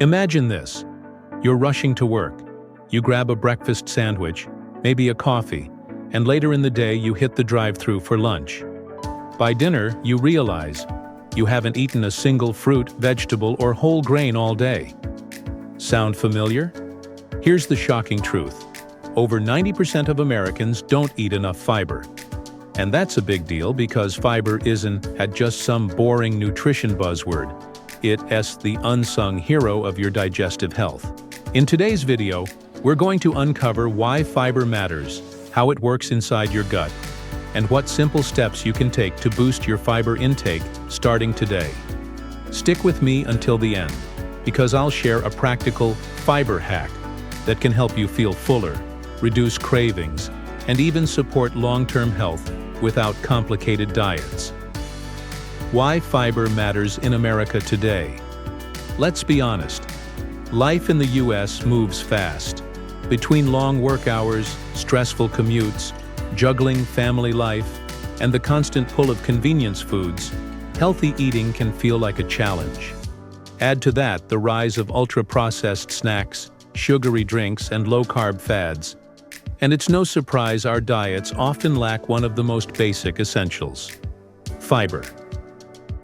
Imagine this. You're rushing to work. You grab a breakfast sandwich, maybe a coffee, and later in the day you hit the drive-thru for lunch. By dinner, you realize you haven't eaten a single fruit, vegetable, or whole grain all day. Sound familiar? Here's the shocking truth. Over 90% of Americans don't eat enough fiber. And that's a big deal because fiber isn't just some boring nutrition buzzword. It's the unsung hero of your digestive health. In today's video, we're going to uncover why fiber matters, how it works inside your gut, and what simple steps you can take to boost your fiber intake starting today. Stick with me until the end, because I'll share a practical fiber hack that can help you feel fuller, reduce cravings, and even support long-term health without complicated diets. Why fiber matters in America today. Let's be honest. Life in the US moves fast. Between long work hours, stressful commutes, juggling family life, and the constant pull of convenience foods, healthy eating can feel like a challenge. Add to that the rise of ultra-processed snacks, sugary drinks, and low-carb fads, and it's no surprise our diets often lack one of the most basic essentials: fiber.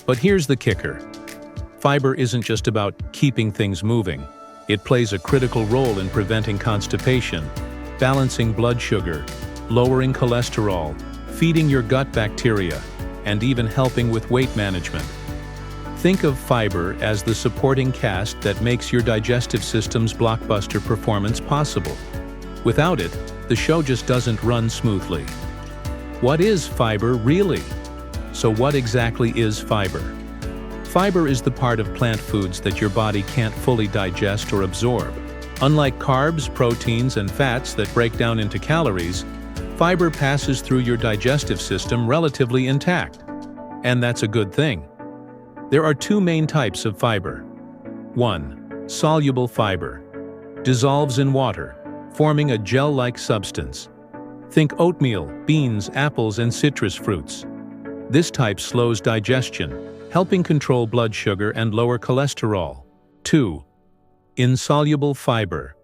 But here's the kicker. Fiber isn't just about keeping things moving. It plays a critical role in preventing constipation, balancing blood sugar, lowering cholesterol, feeding your gut bacteria, and even helping with weight management. Think of fiber as the supporting cast that makes your digestive system's blockbuster performance possible. Without it, the show just doesn't run smoothly. What is fiber really? So what exactly is fiber? Fiber is the part of plant foods that your body can't fully digest or absorb. Unlike carbs, proteins, and fats that break down into calories, fiber passes through your digestive system relatively intact. And that's a good thing. There are two main types of fiber. 1. Soluble fiber. Dissolves in water, forming a gel-like substance. Think oatmeal, beans, apples, and citrus fruits. This type slows digestion, helping control blood sugar and lower cholesterol. 2. Insoluble fiber.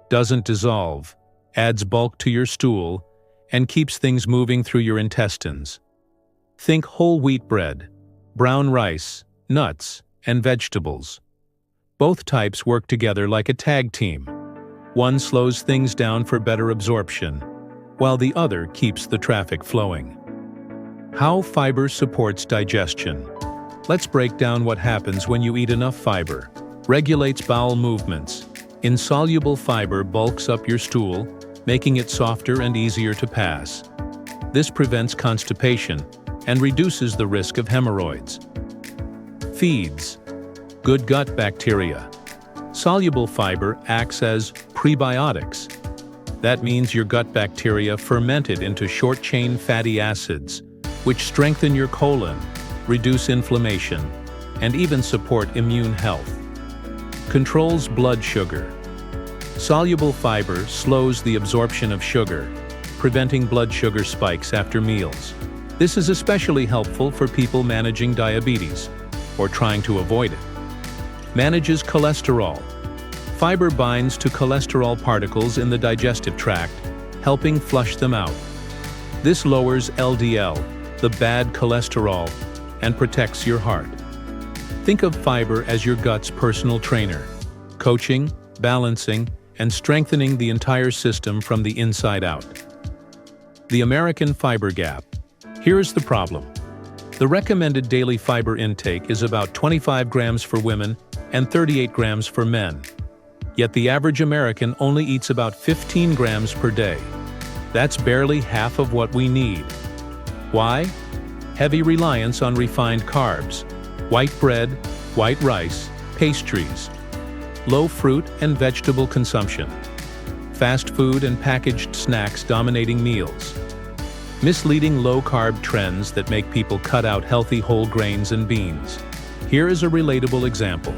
Doesn't dissolve, adds bulk to your stool, and keeps things moving through your intestines. Think whole wheat bread, brown rice, nuts, and vegetables. Both types work together like a tag team. One slows things down for better absorption, while the other keeps the traffic flowing. How fiber supports digestion. Let's break down what happens when you eat enough fiber. Regulates bowel movements. Insoluble fiber bulks up your stool, making it softer and easier to pass. This prevents constipation and reduces the risk of hemorrhoids. Feeds. Good gut bacteria. Soluble fiber acts as prebiotics. That means your gut bacteria ferment it into short-chain fatty acids, which strengthen your colon, reduce inflammation, and even support immune health. Controls blood sugar. Soluble fiber slows the absorption of sugar, preventing blood sugar spikes after meals. This is especially helpful for people managing diabetes or trying to avoid it. Manages cholesterol. Fiber binds to cholesterol particles in the digestive tract, helping flush them out. This lowers LDL, the bad cholesterol, and protects your heart. Think of fiber as your gut's personal trainer, coaching, balancing, and strengthening the entire system from the inside out. The American fiber gap. Here's the problem. The recommended daily fiber intake is about 25 grams for women and 38 grams for men. Yet the average American only eats about 15 grams per day. That's barely half of what we need. Why? Heavy reliance on refined carbs, white bread, white rice, pastries, low fruit and vegetable consumption, fast food and packaged snacks dominating meals, misleading low-carb trends that make people cut out healthy whole grains and beans. Here is a relatable example.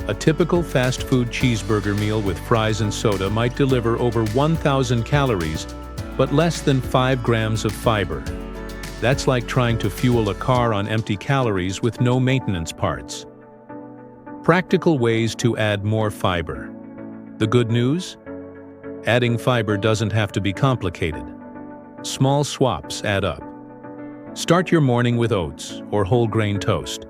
A typical fast food cheeseburger meal with fries and soda might deliver over 1,000 calories, but less than 5 grams of fiber. That's like trying to fuel a car on empty calories with no maintenance parts. Practical ways to add more fiber. The good news? Adding fiber doesn't have to be complicated. Small swaps add up. Start your morning with oats or whole grain toast.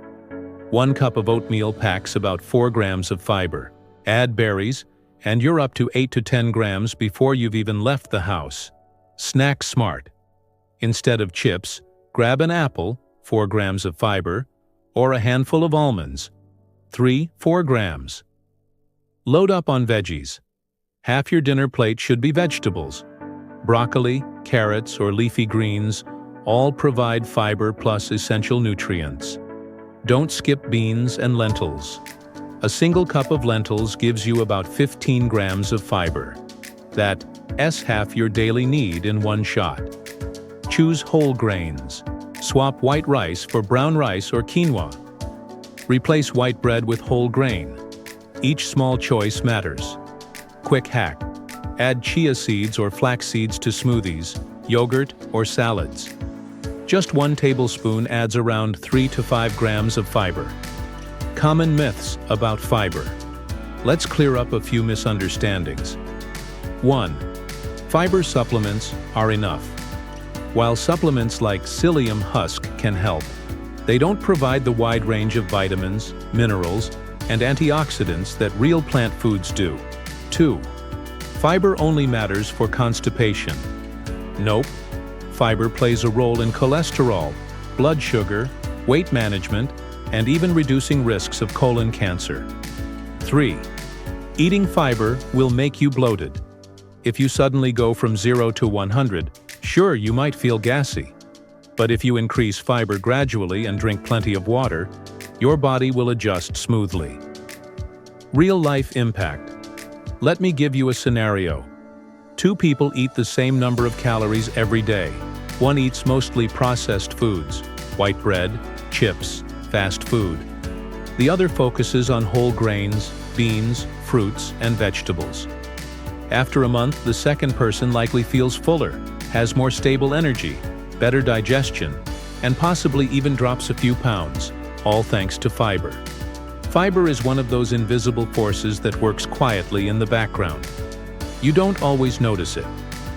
1 cup of oatmeal packs about 4 grams of fiber. Add berries, and you're up to 8 to 10 grams before you've even left the house. Snack smart. Instead of chips, grab an apple, 4 grams of fiber, or a handful of almonds, 4 grams. Load up on veggies. Half your dinner plate should be vegetables. Broccoli, carrots, or leafy greens all provide fiber plus essential nutrients. Don't skip beans and lentils. A single cup of lentils gives you about 15 grams of fiber. That's half your daily need in one shot. Choose whole grains. Swap white rice for brown rice or quinoa. Replace white bread with whole grain. Each small choice matters. Quick hack. Add chia seeds or flax seeds to smoothies, yogurt, or salads. Just 1 tablespoon adds around 3 to 5 grams of fiber. Common myths about fiber. Let's clear up a few misunderstandings. 1. Fiber supplements are enough. While supplements like psyllium husk can help, they don't provide the wide range of vitamins, minerals, and antioxidants that real plant foods do. 2. Fiber only matters for constipation. Nope. Fiber plays a role in cholesterol, blood sugar, weight management, and even reducing risks of colon cancer. 3. Eating fiber will make you bloated. If you suddenly go from 0 to 100, sure, you might feel gassy. But if you increase fiber gradually and drink plenty of water, your body will adjust smoothly. Real-life impact. Let me give you a scenario. 2 people eat the same number of calories every day. One eats mostly processed foods, white bread, chips, fast food. The other focuses on whole grains, beans, fruits, and vegetables. After a month, the second person likely feels fuller, has more stable energy, better digestion, and possibly even drops a few pounds, all thanks to fiber. Fiber is one of those invisible forces that works quietly in the background. You don't always notice it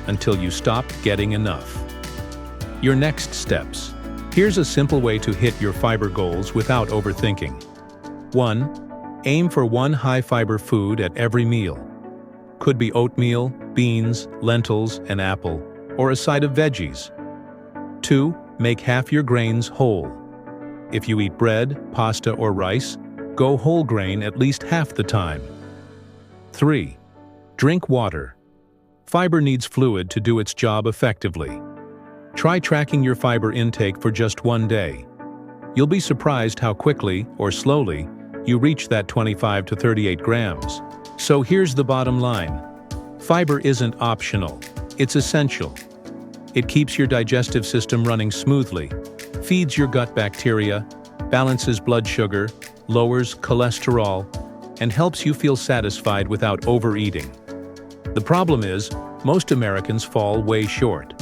until you stop getting enough. Your next steps. Here's a simple way to hit your fiber goals without overthinking. 1. Aim for 1 high-fiber food at every meal. Could be oatmeal, beans, lentils, an apple, or a side of veggies. 2. Make half your grains whole. If you eat bread, pasta, or rice, go whole grain at least half the time. 3. Drink water. Fiber needs fluid to do its job effectively. Try tracking your fiber intake for just 1 day. You'll be surprised how quickly, or slowly, you reach that 25 to 38 grams. So here's the bottom line. Fiber isn't optional. It's essential. It keeps your digestive system running smoothly, feeds your gut bacteria, balances blood sugar, lowers cholesterol, and helps you feel satisfied without overeating. The problem is, most Americans fall way short.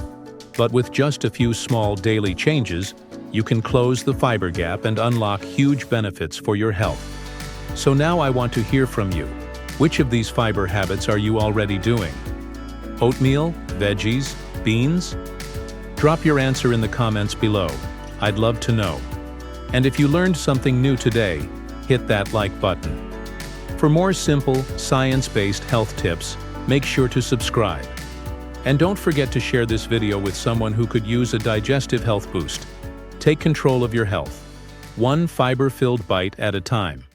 But with just a few small daily changes, you can close the fiber gap and unlock huge benefits for your health. So now I want to hear from you. Which of these fiber habits are you already doing? Oatmeal, veggies, beans? Drop your answer in the comments below. I'd love to know. And if you learned something new today, hit that like button. For more simple, science-based health tips, make sure to subscribe. And don't forget to share this video with someone who could use a digestive health boost. Take control of your health, 1 fiber-filled bite at a time.